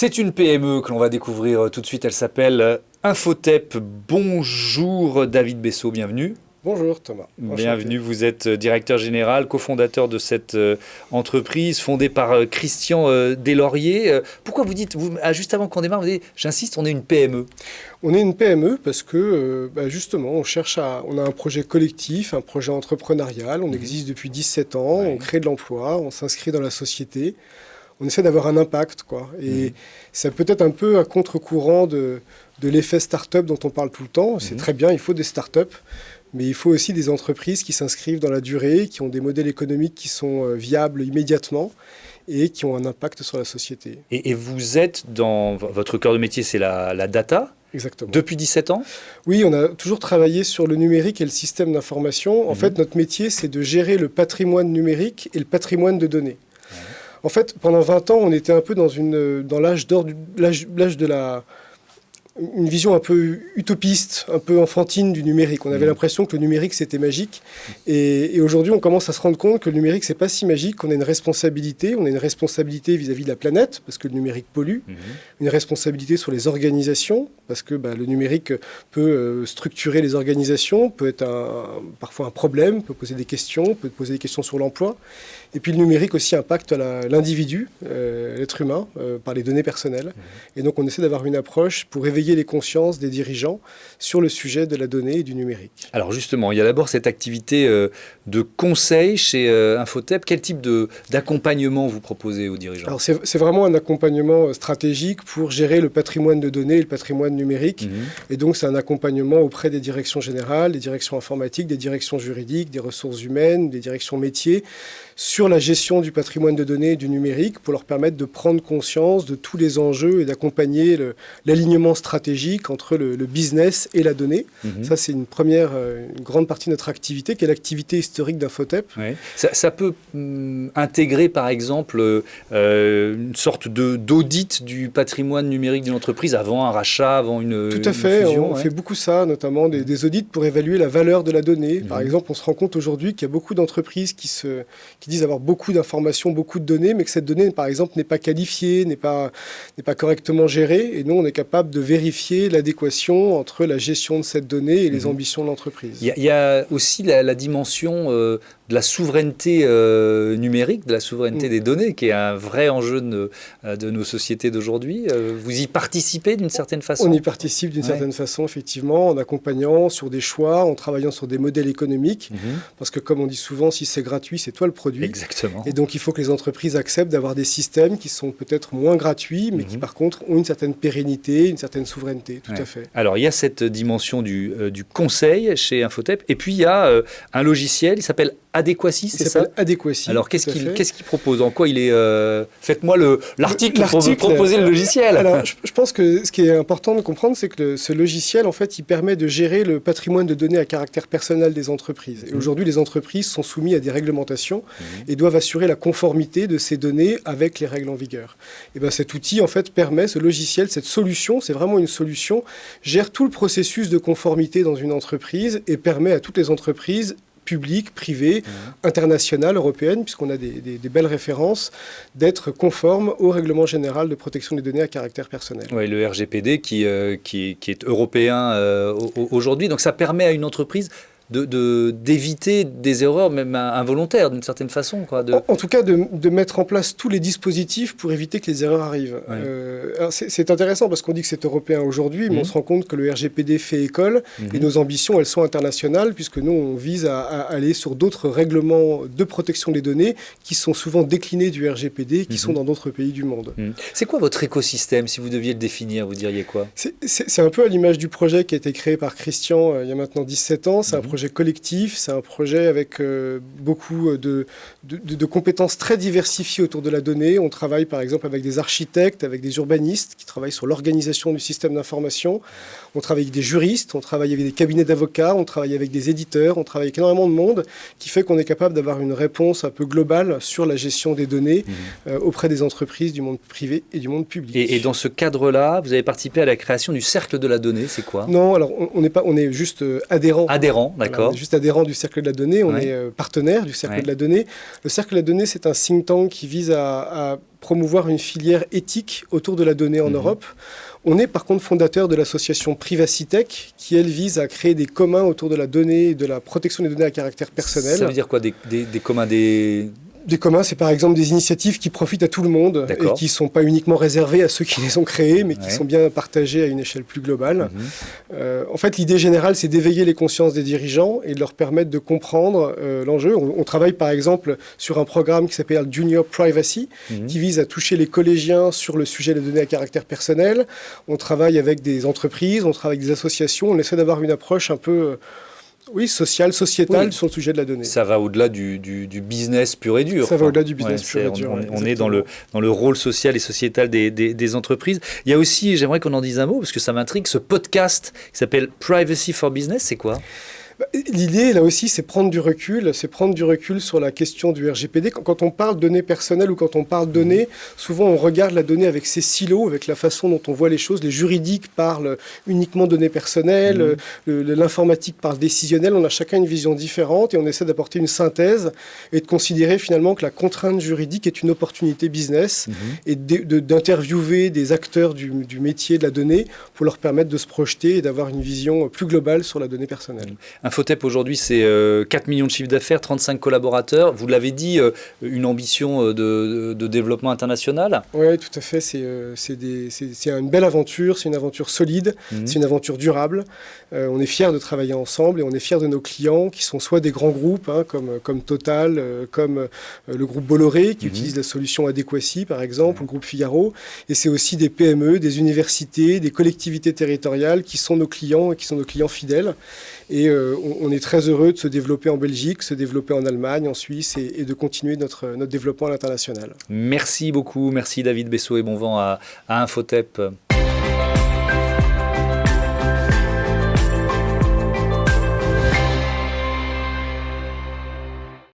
C'est une PME que l'on va découvrir tout de suite. Elle s'appelle Infotep. Bonjour David Bessot, bienvenue. Bonjour Thomas. Bienvenue, vous êtes directeur général, cofondateur de cette entreprise fondée par Christian Deslauriers. Pourquoi vous dites, juste avant qu'on démarre, vous dites, j'insiste, on est une PME? On est une PME parce que justement, on a un projet collectif, un projet entrepreneurial, on existe depuis 17 ans, on crée de l'emploi, on s'inscrit dans la société. On essaie d'avoir un impact, quoi. Et c'est peut-être un peu à contre-courant de l'effet start-up dont on parle tout le temps. C'est très bien, il faut des start-up, mais il faut aussi des entreprises qui s'inscrivent dans la durée, qui ont des modèles économiques qui sont viables immédiatement et qui ont un impact sur la société. Et vous êtes dans... Votre cœur de métier, c'est la data. Exactement. Depuis 17 ans? Oui, on a toujours travaillé sur le numérique et le système d'information. En fait, notre métier, c'est de gérer le patrimoine numérique et le patrimoine de données. En fait, pendant 20 ans, on était un peu dans l'âge d'or, l'âge de une vision un peu utopiste, un peu enfantine du numérique. On avait l'impression que le numérique, c'était magique. Et aujourd'hui, on commence à se rendre compte que le numérique, c'est pas si magique, qu'on a une responsabilité. On a une responsabilité vis-à-vis de la planète, parce que le numérique pollue. Une responsabilité sur les organisations, parce que le numérique peut structurer les organisations, peut être parfois un problème, peut poser des questions, peut poser des questions sur l'emploi. Et puis le numérique aussi impacte l'individu, l'être humain, par les données personnelles. Et donc on essaie d'avoir une approche pour éveiller les consciences des dirigeants sur le sujet de la donnée et du numérique. Alors justement, il y a d'abord cette activité de conseil chez Infotep. Quel type d'accompagnement vous proposez aux dirigeants? Alors c'est vraiment un accompagnement stratégique pour gérer le patrimoine de données et le patrimoine numérique. Et donc c'est un accompagnement auprès des directions générales, des directions informatiques, des directions juridiques, des ressources humaines, des directions métiers, sur la gestion du patrimoine de données et du numérique pour leur permettre de prendre conscience de tous les enjeux et d'accompagner l'alignement stratégique entre le business et la donnée. Ça, c'est une grande partie de notre activité, qui est l'activité historique d'Infotep. Oui. Ça peut intégrer, par exemple, une sorte d'audit du patrimoine numérique d'une entreprise avant un rachat, avant une Tout à fait. fusion, on fait beaucoup ça, notamment des audits pour évaluer la valeur de la donnée. Par exemple, on se rend compte aujourd'hui qu'il y a beaucoup d'entreprises qui disent avoir beaucoup d'informations, beaucoup de données, mais que cette donnée, par exemple, n'est pas qualifiée, n'est pas correctement gérée. Et nous, on est capable de vérifier l'adéquation entre la gestion de cette donnée et les ambitions de l'entreprise. Il y a aussi la dimension de la souveraineté numérique, de la souveraineté des données, qui est un vrai enjeu de nos sociétés d'aujourd'hui. Vous y participez d'une certaine façon? On y participe d'une certaine façon, effectivement, en accompagnant sur des choix, en travaillant sur des modèles économiques. Parce que, comme on dit souvent, si c'est gratuit, c'est toi le produit. Exactement. Et donc, il faut que les entreprises acceptent d'avoir des systèmes qui sont peut-être moins gratuits, mais qui, par contre, ont une certaine pérennité, une certaine souveraineté. Tout à fait. Alors, il y a cette dimension du conseil chez Infotep. Et puis, il y a un logiciel, il s'appelle Adéquacy, c'est ça? Il s'appelle Adéquacy. Alors, qu'est-ce qu'il propose? En quoi il est... Faites-moi l'article pour proposer le logiciel. Alors, je pense que ce qui est important de comprendre, c'est que ce logiciel, en fait, il permet de gérer le patrimoine de données à caractère personnel des entreprises. Et aujourd'hui, les entreprises sont soumises à des réglementations et doivent assurer la conformité de ces données avec les règles en vigueur. Et bien, cet outil, en fait, permet, ce logiciel, cette solution, c'est vraiment une solution, gère tout le processus de conformité dans une entreprise et permet à toutes les entreprises publiques, privées, internationales, européennes, puisqu'on a des belles références, d'être conformes au règlement général de protection des données à caractère personnel. Oui, le RGPD qui est européen aujourd'hui. Donc ça permet à une entreprise d'éviter des erreurs, même involontaires, d'une certaine façon. En tout cas, de mettre en place tous les dispositifs pour éviter que les erreurs arrivent. Alors c'est intéressant parce qu'on dit que c'est européen aujourd'hui, mais on se rend compte que le RGPD fait école et nos ambitions, elles sont internationales, puisque nous, on vise à aller sur d'autres règlements de protection des données qui sont souvent déclinés du RGPD, qui sont dans d'autres pays du monde. C'est quoi votre écosystème? Si vous deviez le définir, vous diriez quoi? C'est un peu à l'image du projet qui a été créé par Christian il y a maintenant 17 ans. C'est un projet collectif, c'est un projet avec beaucoup de compétences très diversifiées autour de la donnée. On travaille par exemple avec des architectes, avec des urbanistes qui travaillent sur l'organisation du système d'information. On travaille avec des juristes, on travaille avec des cabinets d'avocats, on travaille avec des éditeurs, on travaille avec énormément de monde qui fait qu'on est capable d'avoir une réponse un peu globale sur la gestion des données auprès des entreprises, du monde privé et du monde public. Et dans ce cadre-là, vous avez participé à la création du Cercle de la Donnée, c'est quoi? Non, alors on est juste adhérent. Adhérent, d'accord. D'accord. On est juste adhérent du Cercle de la Donnée, on est partenaire du Cercle de la Donnée. Le Cercle de la Donnée, c'est un think tank qui vise à promouvoir une filière éthique autour de la donnée en Europe. On est par contre fondateur de l'association PrivacyTech, qui elle vise à créer des communs autour de la donnée et de la protection des données à caractère personnel. Ça veut dire quoi, des communs, Des communs, c'est par exemple des initiatives qui profitent à tout le monde et qui ne sont pas uniquement réservées à ceux qui les ont créées, mais qui sont bien partagées à une échelle plus globale. En fait, l'idée générale, c'est d'éveiller les consciences des dirigeants et de leur permettre de comprendre l'enjeu. On travaille par exemple sur un programme qui s'appelle Junior Privacy, qui vise à toucher les collégiens sur le sujet des données à caractère personnel. On travaille avec des entreprises, on travaille avec des associations, on essaie d'avoir une approche un peu... sociale, sociétale sur le sujet de la donnée. Ça va au-delà du business pur et dur. Ça va au-delà du business pur et dur. On est dans le rôle social et sociétal des entreprises. Il y a aussi, j'aimerais qu'on en dise un mot, parce que ça m'intrigue, ce podcast qui s'appelle Privacy for Business, c'est quoi ? L'idée, là aussi, c'est prendre du recul sur la question du RGPD. Quand on parle données personnelles ou quand on parle données, souvent on regarde la donnée avec ses silos, avec la façon dont on voit les choses. Les juridiques parlent uniquement données personnelles, l'informatique parle décisionnel. On a chacun une vision différente et on essaie d'apporter une synthèse et de considérer finalement que la contrainte juridique est une opportunité business et d'interviewer des acteurs du métier de la donnée pour leur permettre de se projeter et d'avoir une vision plus globale sur la donnée personnelle. Infotep, aujourd'hui, c'est 4 millions de chiffre d'affaires, 35 collaborateurs. Vous l'avez dit, une ambition de développement international ? Oui, tout à fait. C'est une belle aventure, c'est une aventure solide, c'est une aventure durable. On est fiers de travailler ensemble et on est fiers de nos clients qui sont soit des grands groupes comme Total, comme le groupe Bolloré qui utilise la solution Adéquacy, par exemple, ou le groupe Figaro. Et c'est aussi des PME, des universités, des collectivités territoriales qui sont nos clients et qui sont nos clients fidèles. Et on est très heureux de se développer en Belgique, se développer en Allemagne, en Suisse et de continuer notre développement à l'international. Merci beaucoup. Merci David Bessot et bon vent à Infotep.